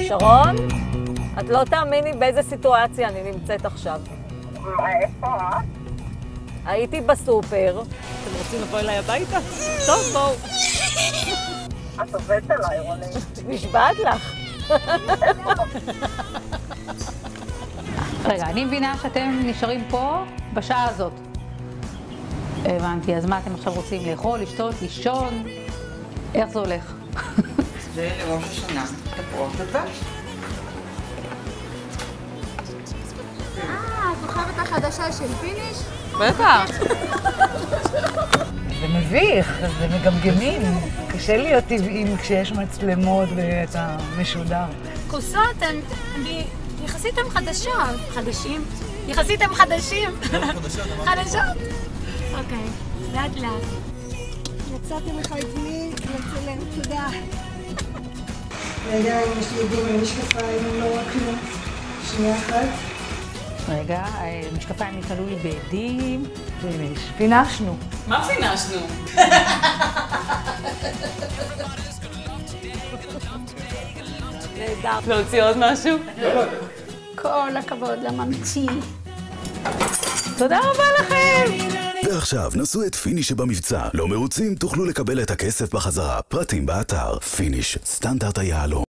שרון, את לא תאמיני באיזה סיטואציה אני נמצאת עכשיו. איפה את? הייתי בסופר. אתם רוצים לבוא אליי הביתה? טוב, בואו. את עובדת עליי, רונית. נשבעת לך. רגע, אני מבינה שאתם נשארים פה בשעה הזאת. הבנתי, אז מה אתם עכשיו רוצים? לאכול, לשתות, לישון? איך זה הולך? זה לראש השנה, תפוח ודבש. הכוכבת החדשה של פיניש? בטח. זה מביך, זה מגמגמים. קשה להיות טבעים כשיש מצלמות ואתה משודר. כוסות, יחסית הם חדשות. חדשים? יחסית הם חדשים. חדשות? אוקיי, לאט לאט. יצאתם לך איתי לצלם, תודה. רגע, אם יש לי עדים משקפיים, הם לא רק כלום. שנייה אחת. רגע, משקפיים נתעלו לי בעדים. פינשנו. מה פינשנו? נהדר. להוציא עוד משהו? כל הכבוד לממציא. תודה רבה לכם! ועכשיו נסו את פיניש שבמבצע. לא מרוצים? תוכלו לקבל את הכסף בחזרה. פרטים באתר פיניש, סטנדרט היהלום.